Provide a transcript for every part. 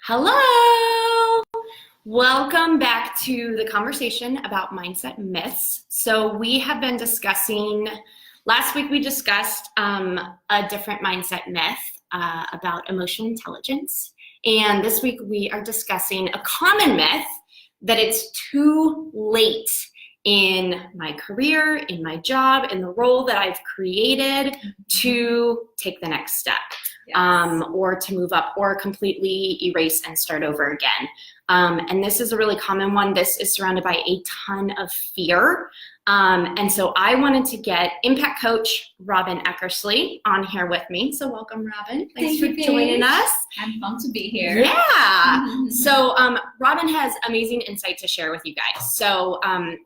Hello! Welcome back to the conversation about mindset myths. So we have been discussing, last week we discussed a different mindset myth about emotional intelligence. And this week we are discussing a common myth that it's too late in my career, in my job, in the role that I've created to take the next step. Yes. Or to move up or completely erase and start over again. And this is a really common one. This is surrounded by a ton of fear. And so I wanted to get Impact Coach Robyn Eckersley on here with me. So welcome, Robyn. Thanks for joining us. I'm pumped to be here. Yeah. So Robyn has amazing insight to share with you guys. So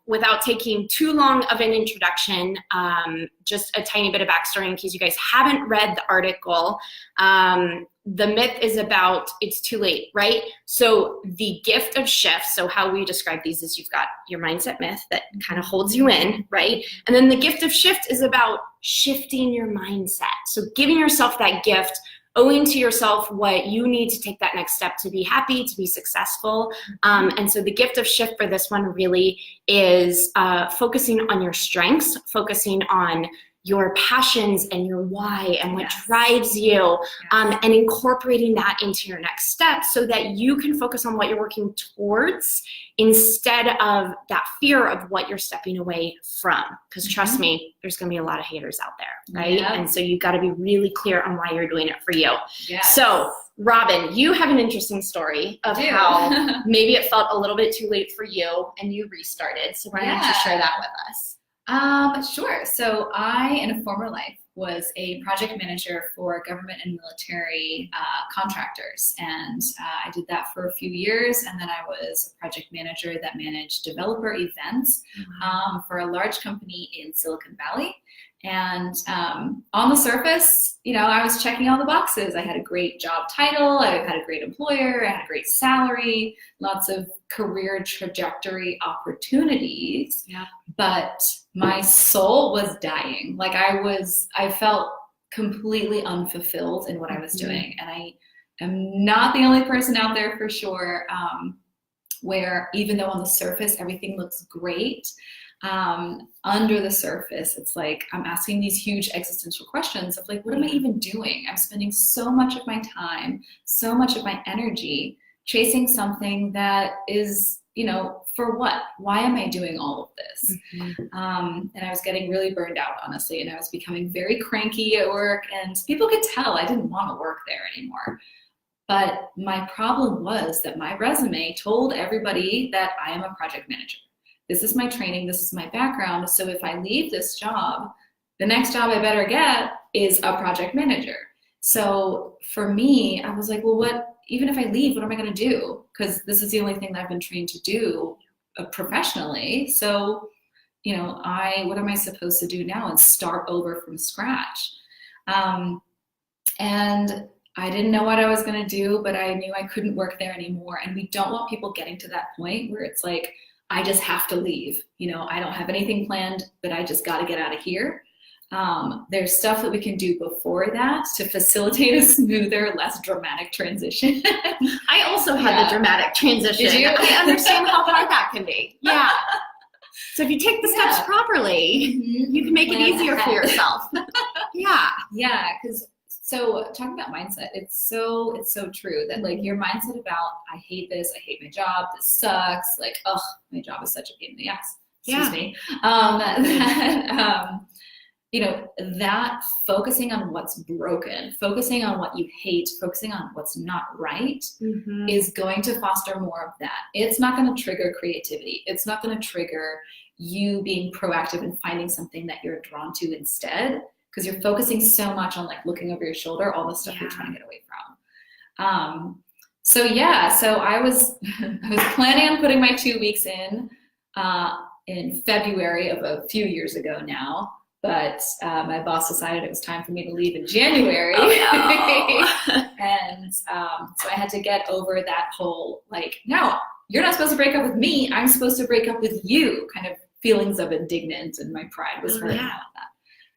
without taking too long of an introduction, just a tiny bit of backstory in case you guys haven't read the article. The myth is about it's too late, right? So the gift of shift, so how we describe these is you've got your mindset myth that kind of holds you in, right? And then the gift of shift is about shifting your mindset. So giving yourself that gift, owing to yourself what you need to take that next step to be happy, to be successful. And so the gift of shift for this one really is focusing on your strengths, focusing on your passions and your why and what drives you, and incorporating that into your next step so that you can focus on what you're working towards instead of that fear of what you're stepping away from. Because trust me, there's going to be a lot of haters out there, right? And so you've got to be really clear on why you're doing it for you. So Robyn, you have an interesting story of how maybe it felt a little bit too late for you and you restarted. So why don't you share that with us? Sure. So I, in a former life, was a project manager for government and military contractors. And I did that for a few years. And then I was a project manager that managed developer events for a large company in Silicon Valley. And on the surface, you know, I was checking all the boxes. I had a great job title. I had a great employer. I had a great salary, lots of career trajectory opportunities. But my soul was dying. Like I felt completely unfulfilled in what I was doing. And I am not the only person out there for sure, where even though on the surface everything looks great, under the surface, it's like I'm asking these huge existential questions of like, what am I even doing? I'm spending so much of my time, so much of my energy chasing something that is, you know, for what? Why am I doing all of this? And I was getting really burned out, honestly, and I was becoming very cranky at work, and people could tell I didn't want to work there anymore. But my problem was that my resume told everybody that I am a project manager. This is my training, this is my background. So if I leave this job, the next job I better get is a project manager. So for me, I was like, well, even if I leave, what am I gonna do? Because this is the only thing that I've been trained to do professionally. So, you know, what am I supposed to do now and start over from scratch? And I didn't know what I was gonna do, but I knew I couldn't work there anymore. And we don't want people getting to that point where it's like, I just have to leave. You know, I don't have anything planned, but I just got to get out of here. There's stuff that we can do before that to facilitate a smoother, less dramatic transition. I also had the dramatic transition. Did you? I understand how hard that can be. Yeah. So if you take the steps properly, you can make it easier for yourself. Yeah, because so talking about mindset, it's so true that like your mindset about I hate this, I hate my job, this sucks, like, oh, my job is such a pain in the ass. Excuse me. You know, that focusing on what's broken, focusing on what you hate, focusing on what's not right is going to foster more of that. It's not going to trigger creativity. It's not going to trigger you being proactive and finding something that you're drawn to instead. Because you're focusing so much on like looking over your shoulder, all the stuff you're trying to get away from. So I was planning on putting my 2 weeks in February of a few years ago now, but my boss decided it was time for me to leave in January. And so I had to get over that whole like, no, you're not supposed to break up with me. I'm supposed to break up with you kind of feelings of indignant, and my pride was hurting about that.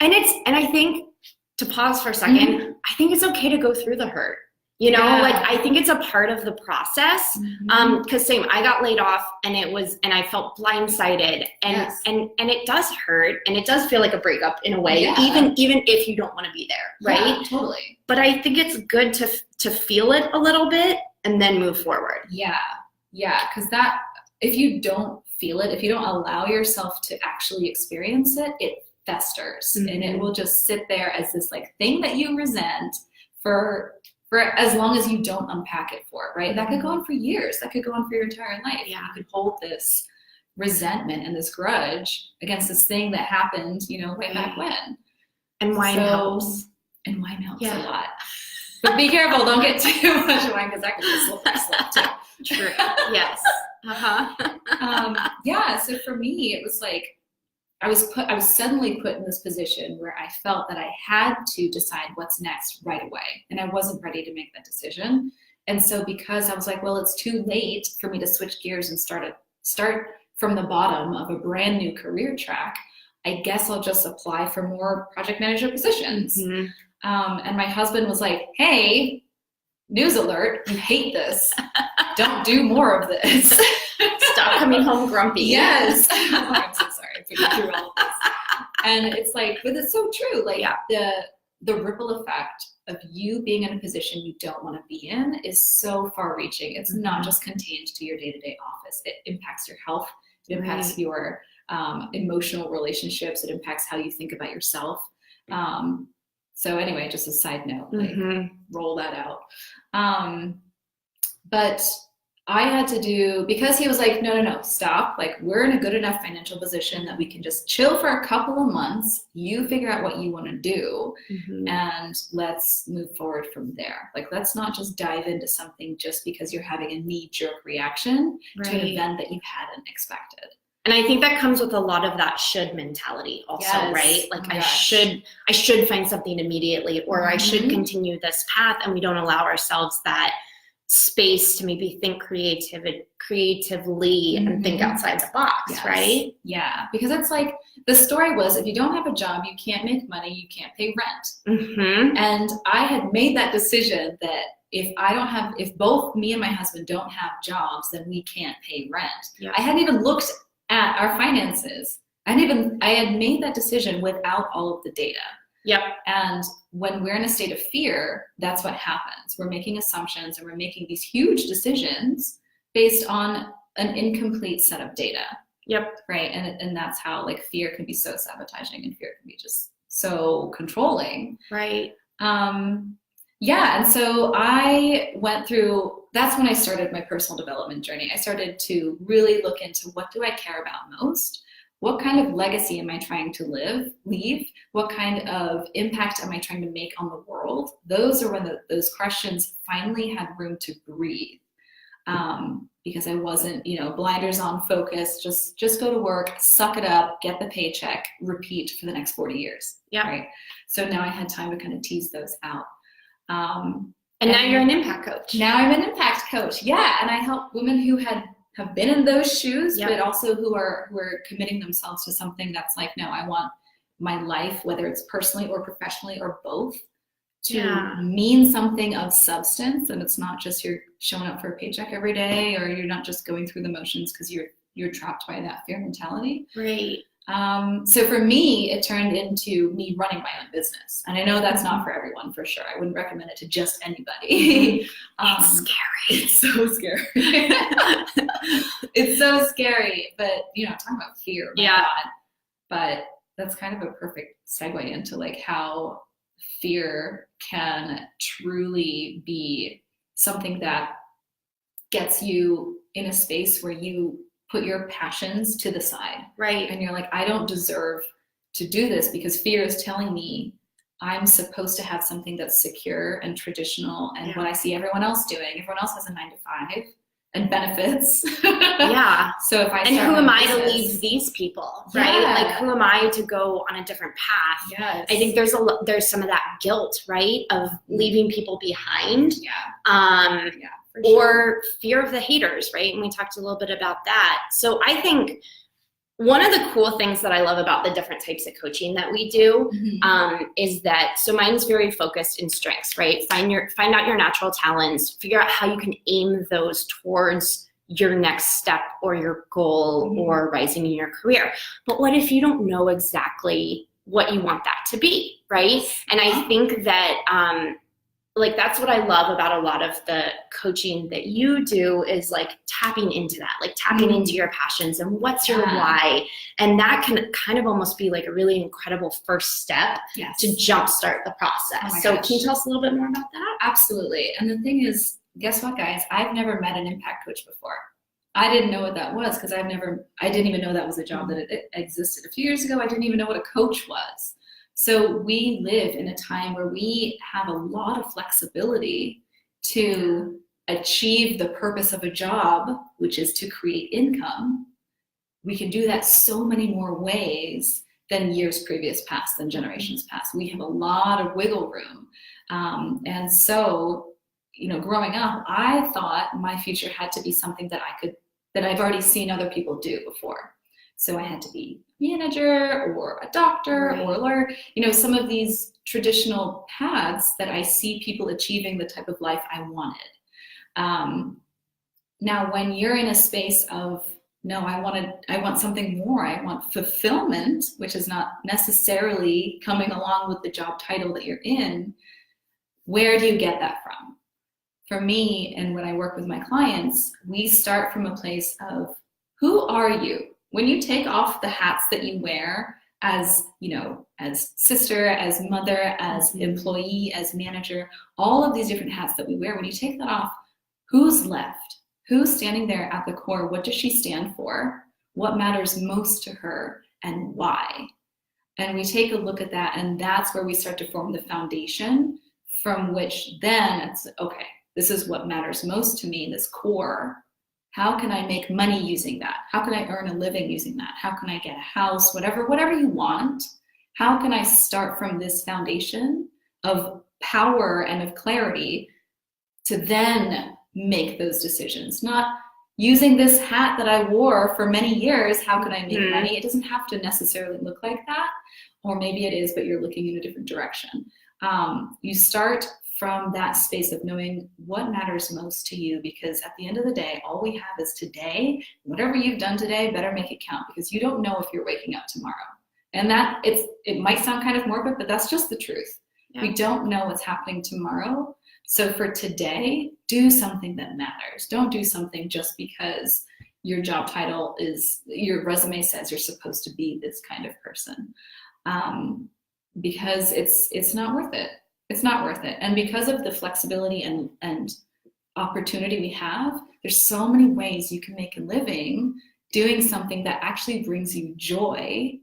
And I think, to pause for a second, I think it's okay to go through the hurt. You know, Yeah. like I think it's a part of the process. Cause same, I got laid off and I felt blindsided and, Yes. and it does hurt and it does feel like a breakup in a way, Yeah. even if you don't want to be there. Right. Yeah, totally. But I think it's good to feel it a little bit and then move forward. Yeah. Yeah. Cause that, if you don't feel it, if you don't allow yourself to actually experience it, it festers and it will just sit there as this like thing that you resent for as long as you don't unpack it for it, right? That could go on for years. That could go on for your entire life. Yeah. You could hold this resentment and this grudge against this thing that happened, you know, way back when. And wine helps. And wine helps a lot. But be careful, don't get too much wine because that could be slippery slope too. True. Yes. Yeah, so for me, it was like, I was suddenly put in this position where I felt that I had to decide what's next right away. And I wasn't ready to make that decision. And so because I was like, well, it's too late for me to switch gears and start from the bottom of a brand new career track, I guess I'll just apply for more project manager positions. And my husband was like, hey, news alert, you hate this. Don't do more of this. Stop coming home grumpy. Yes. Oh, I'm so sorry. I put you through all of this. And it's like, but it's so true. Like the ripple effect of you being in a position you don't want to be in is so far reaching. It's not just contained to your day-to-day office. It impacts your health. It impacts your emotional relationships. It impacts how you think about yourself. So anyway, just a side note, like roll that out. But I had to do, because he was like, no, stop. Like, we're in a good enough financial position that we can just chill for a couple of months. You figure out what you want to do and let's move forward from there. Like, let's not just dive into something just because you're having a knee-jerk reaction to an event that you hadn't expected. And I think that comes with a lot of that should mentality also, right? Like I should find something immediately, or I should continue this path, and we don't allow ourselves that space to maybe think creatively and think outside the box, right? Yeah, because it's like the story was, if you don't have a job, you can't make money, you can't pay rent. And I had made that decision that if both me and my husband don't have jobs, then we can't pay rent. I hadn't even looked at our finances. I had made that decision without all of the data. And when we're in a state of fear, that's what happens. We're making assumptions and we're making these huge decisions based on an incomplete set of data. Right. And that's how like fear can be so sabotaging and fear can be just so controlling. Right. And so I went through, that's when I started my personal development journey. I started to really look into, what do I care about most? What kind of legacy am I trying to leave? What kind of impact am I trying to make on the world? Those are when those questions finally had room to breathe. Because I wasn't, blinders on, focus, just go to work, suck it up, get the paycheck, repeat for the next 40 years. Right. So now I had time to kind of tease those out. And now you're an impact coach. Now I'm an impact coach. Yeah. And I help women who have been in those shoes, but also who are committing themselves to something that's like, no, I want my life, whether it's personally or professionally or both, to mean something of substance. And it's not just you're showing up for a paycheck every day, or you're not just going through the motions because you're trapped by that fear mentality. Right. So for me, it turned into me running my own business. And I know that's not for everyone, for sure. I wouldn't recommend it to just anybody. It's scary. It's so scary. It's so scary. But, talking about fear, my God. But that's kind of a perfect segue into like how fear can truly be something that gets you in a space where you put your passions to the side. Right. And you're like, I don't deserve to do this because fear is telling me I'm supposed to have something that's secure and traditional and what I see everyone else doing. Everyone else has a 9-to-5 and benefits. So if I and who am I to leave these people, right? Like, who am I to go on a different path? I think there's some of that guilt, right, of leaving people behind. Or fear of the haters, right? And we talked a little bit about that. So I think One of the cool things that I love about the different types of coaching that we do is that, so mine's very focused in strengths, right? Find out your natural talents, figure out how you can aim those towards your next step or your goal or rising in your career. But what if you don't know exactly what you want that to be, right? And I think that like that's what I love about a lot of the coaching that you do is like tapping into that, like tapping into your passions and what's your why. And that can kind of almost be like a really incredible first step to jumpstart the process. So can you tell us a little bit more about that? Absolutely. And the thing is, guess what, guys? I've never met an impact coach before. I didn't know what that was because I didn't even know that was a job that it existed. A few years ago, I didn't even know what a coach was. So we live in a time where we have a lot of flexibility to achieve the purpose of a job, which is to create income. We can do that so many more ways than years previous past, than generations past. We have a lot of wiggle room. And so, you know, growing up, I thought my future had to be something that I've already seen other people do before. So I had to be a manager or a doctor or a lawyer, you know, some of these traditional paths that I see people achieving the type of life I wanted. Now, when you're in a space of, no, I want something more, I want fulfillment, which is not necessarily coming along with the job title that you're in, where do you get that from? For me, and when I work with my clients, we start from a place of, who are you? When you take off the hats that you wear as, you know, as sister, as mother, as employee, as manager, all of these different hats that we wear, when you take that off, who's left? Who's standing there at the core? What does she stand for? What matters most to her and why? And we take a look at that, and that's where we start to form the foundation from which then it's, okay, this is what matters most to me, this core. How can I make money using that? How can I earn a living using that? How can I get a house? Whatever you want. How can I start from this foundation of power and of clarity to then make those decisions? Not using this hat that I wore for many years, how can I make money? It doesn't have to necessarily look like that. Or maybe it is, but you're looking in a different direction. You start from that space of knowing what matters most to you, because at the end of the day, all we have is today. Whatever you've done today, better make it count, because you don't know if you're waking up tomorrow. And that it might sound kind of morbid, but that's just the truth. Yeah. We don't know what's happening tomorrow. So for today, do something that matters. Don't do something just because your job title is, your resume says you're supposed to be this kind of person. Because it's not worth it. It's not worth it. And because of the flexibility and opportunity we have, there's so many ways you can make a living doing something that actually brings you joy,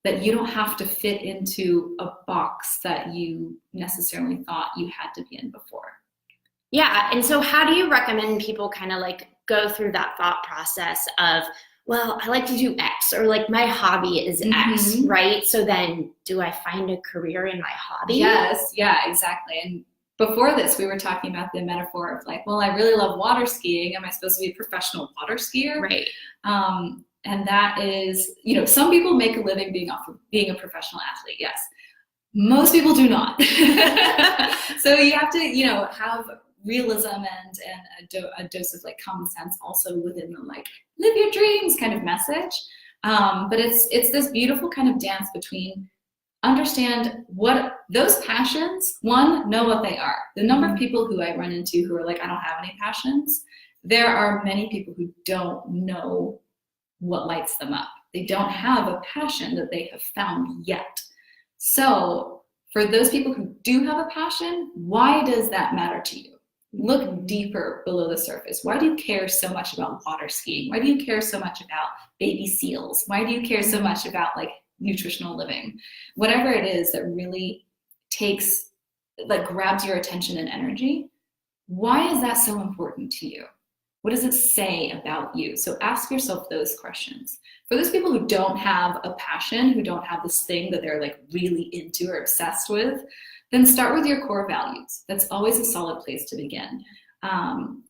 that you don't have to fit into a box that you necessarily thought you had to be in before. Yeah. And so how do you recommend people kind of like go through that thought process of, well, I like to do X, or like my hobby is X, right? So then do I find a career in my hobby? Yes, yeah, exactly. And before this, we were talking about the metaphor of like, well, I really love water skiing. Am I supposed to be a professional water skier? Right. And that is, you know, some people make a living being a professional athlete, yes. Most people do not. So you have to, you know, have realism and a dose of like common sense also within the like live your dreams kind of message. But it's this beautiful kind of dance between understand what those passions, one, know what they are. The number of people who I run into who are like, I don't have any passions. There are many people who don't know what lights them up. They don't have a passion that they have found yet. So for those people who do have a passion, why does that matter to you? Look deeper below the surface. Why do you care so much about water skiing? Why do you care so much about baby seals? Why do you care so much about like nutritional living? Whatever it is that really takes, like grabs your attention and energy, why is that so important to you? What does it say about you? So ask yourself those questions. For those people who don't have a passion, who don't have this thing that they're like really into or obsessed with, then start with your core values. That's always a solid place to begin.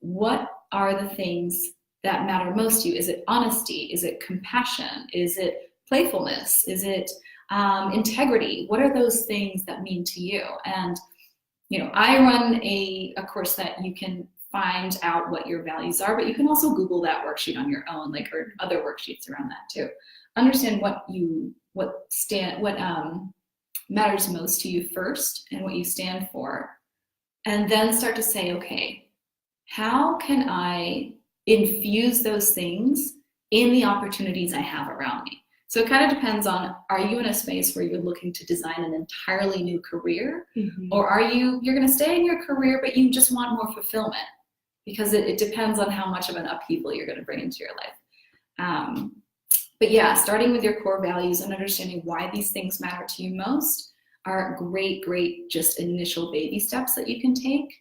What are the things that matter most to you? Is it honesty? Is it compassion? Is it playfulness? Is it integrity? What are those things that mean to you? And, you know, I run a course that you can find out what your values are, but you can also Google that worksheet on your own, like, or other worksheets around that too. Understand what matters most to you first and what you stand for, and then start to say, okay, how can I infuse those things in the opportunities I have around me? So it kind of depends on, are you in a space where you're looking to design an entirely new career, or are you're going to stay in your career, but you just want more fulfillment? Because it depends on how much of an upheaval you're going to bring into your life. But yeah, starting with your core values and understanding why these things matter to you most are great just initial baby steps that you can take.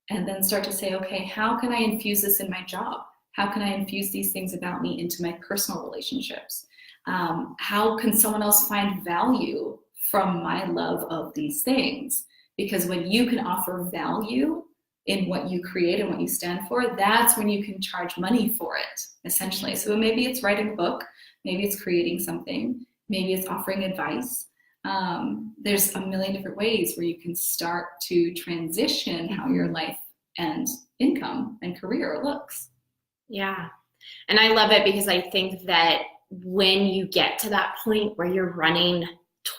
And then start to say, okay, how can I infuse this in my job? How can I infuse these things about me into my personal relationships? How can someone else find value from my love of these things? Because when you can offer value in what you create and what you stand for, that's when you can charge money for it, essentially. So maybe it's writing a book, maybe it's creating something, maybe it's offering advice. There's a million different ways where you can start to transition how your life and income and career looks. Yeah. And I love it because I think that when you get to that point where you're running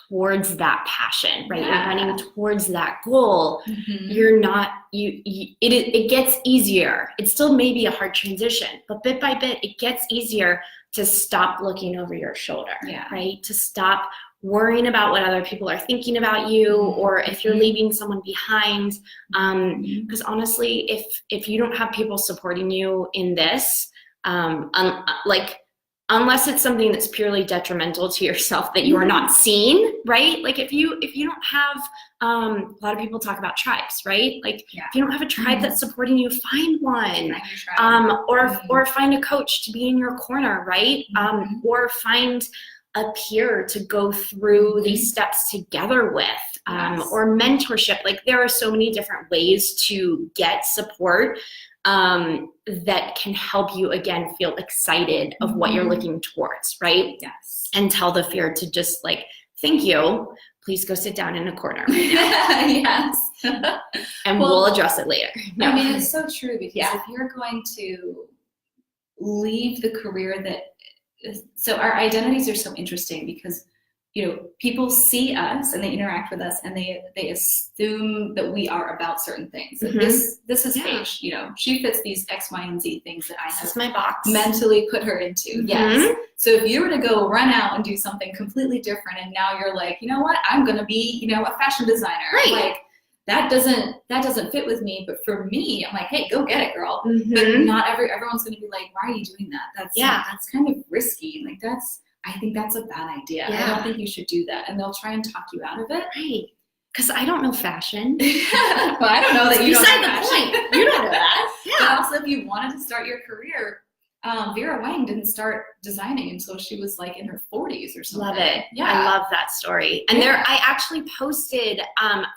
towards that passion, right? Yeah. You're running towards that goal. You're not, it gets easier. It still may be a hard transition, but bit by bit, it gets easier to stop looking over your shoulder, right? To stop worrying about what other people are thinking about you, or if you're leaving someone behind. Because honestly, if you don't have people supporting you in this, unless it's something that's purely detrimental to yourself that you are not seeing, right? Like if you don't have, a lot of people talk about tribes, right? Like if you don't have a tribe that's supporting you, find one, or find a coach to be in your corner, right? Or find a peer to go through these steps together with, or mentorship. Like there are so many different ways to get support that can help you, again, feel excited of what you're looking towards, right? Yes. And tell the fear to just like, thank you, please go sit down in a corner right now. Yes. And we'll address it later. No. I mean, it's so true, because if you're going to leave the career so our identities are so interesting, because, you know, people see us and they interact with us and they assume that we are about certain things. This is Paige, you know, she fits these X, Y, and Z things that I have my box. Mentally put her into. Yes. So if you were to go run out and do something completely different, and now you're like, you know what, I'm going to be, you know, a fashion designer. Right. Like that doesn't fit with me. But for me, I'm like, hey, go get it, girl. But not everyone's going to be like, why are you doing that? That's kind of risky. Like I think that's a bad idea. I don't think you should do that. And they'll try and talk you out of it. Right. Because I don't know fashion. Well, I don't know that you Beside don't know the fashion. point. You don't know that. But also, if you wanted to start your career, Vera Wang didn't start designing until she was like in her 40s or something. Love it. Yeah. I love that story. And I actually posted,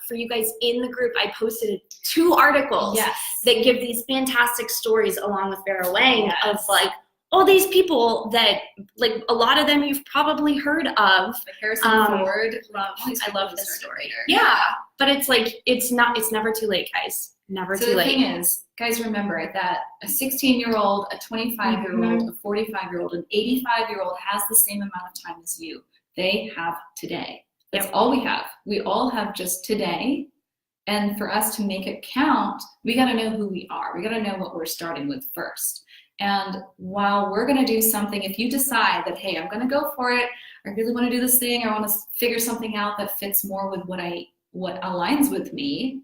for you guys in the group, I posted 2 articles that give these fantastic stories along with Vera Wang of like all these people that, like, a lot of them you've probably heard of. Like Harrison Ford. I love this story. Yeah. But it's like, it's never too late, guys. Never too late. The thing is, guys, remember that a 16-year-old, a 25-year-old, a 45-year-old, an 85-year-old has the same amount of time as you. They have today. That's all we have. We all have just today. And for us to make it count, we got to know who we are. We got to know what we're starting with first. And while we're going to do something, if you decide that, hey, I'm going to go for it, I really want to do this thing, I want to figure something out that fits more with what aligns with me,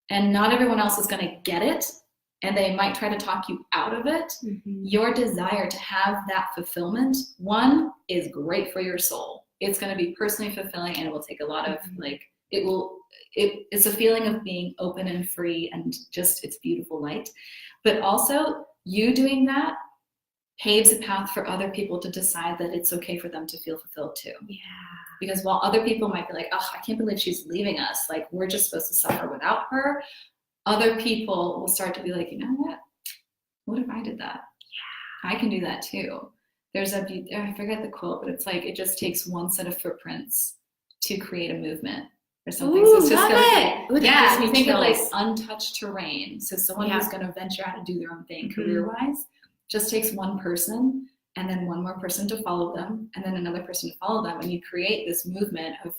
and not everyone else is going to get it, and they might try to talk you out of it, your desire to have that fulfillment, one, is great for your soul. It's going to be personally fulfilling, and it will take a lot of, it's a feeling of being open and free, and just, it's beautiful light. But also, you doing that paves a path for other people to decide that it's okay for them to feel fulfilled too. Yeah. Because while other people might be like, oh, I can't believe she's leaving us, like we're just supposed to suffer without her, other people will start to be like, you know what if I did that? I can do that too. There's I forget the quote, but it's like, it just takes one set of footprints to create a movement or something. Ooh, so it's just love it. Ooh, that yeah, gives me think of like chills. untouched terrain. So someone Yeah. who's going to venture out and do their own thing Mm-hmm. career-wise just takes one person, and then one more person to follow them, and then another person to follow them, and you create this movement of,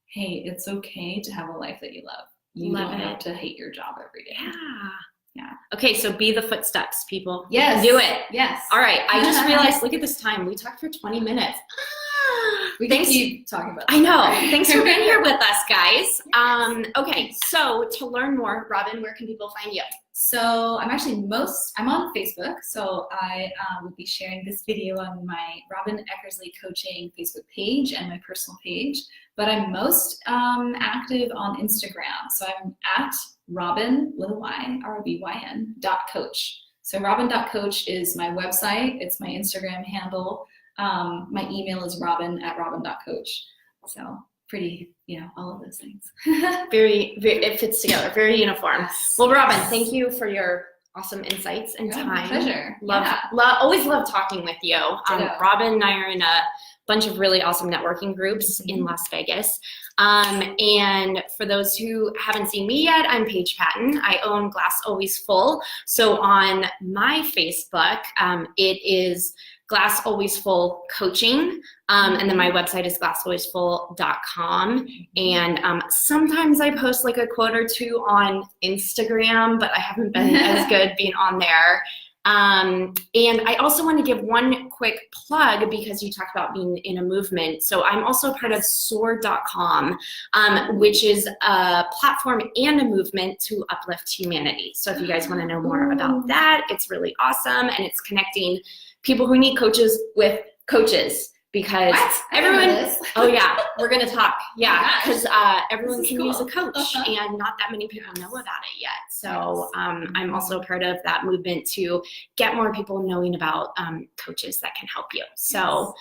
hey, it's okay to have a life that you love. You Love don't it. have to hate your job every day. Yeah. Yeah. Okay, so be the footsteps, people. Yes. Do it. Yes. All right, I just realized, look at this time. We talked for 20 minutes. We can Thanks. keep talking about I know. that. Thanks for being here with us, guys. Yes. Okay, so to learn more, Robyn, where can people find you? So I'm on Facebook. So I will be sharing this video on my Robyn Eckersley Coaching Facebook page and my personal page. But I'm most active on Instagram. So I'm at Robyn with a Y, ROBYN .coach. So Robyn.coach is my website. It's my Instagram handle. My email is robyn@robyn.coach. So pretty, all of those things. Very, it fits together. Very uniform. Yes. Well, Robyn, thank you for your awesome insights and time. My pleasure. Always love talking with you. Robyn and I are in a bunch of really awesome networking groups in Las Vegas. And for those who haven't seen me yet, I'm Page Patten. I own Glass Always Full. So on my Facebook, it is Glass Always Full Coaching. And then my website is glassalwaysfull.com. And sometimes I post like a quote or two on Instagram, but I haven't been as good being on there. And I also want to give one quick plug because you talked about being in a movement. So I'm also part of soar.com, which is a platform and a movement to uplift humanity. So if you guys want to know more about that, it's really awesome. And it's connecting people who need coaches with coaches. Because everyone, oh yeah, we're gonna talk, yeah, because everyone can use a coach, and not that many people know about it yet. So I'm also part of that movement to get more people knowing about coaches that can help you. So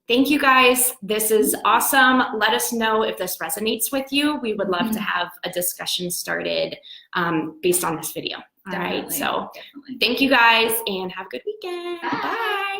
thank you guys. This is awesome. Let us know if this resonates with you. We would love to have a discussion started based on this video. All right, so thank you guys, and have a good weekend. Bye.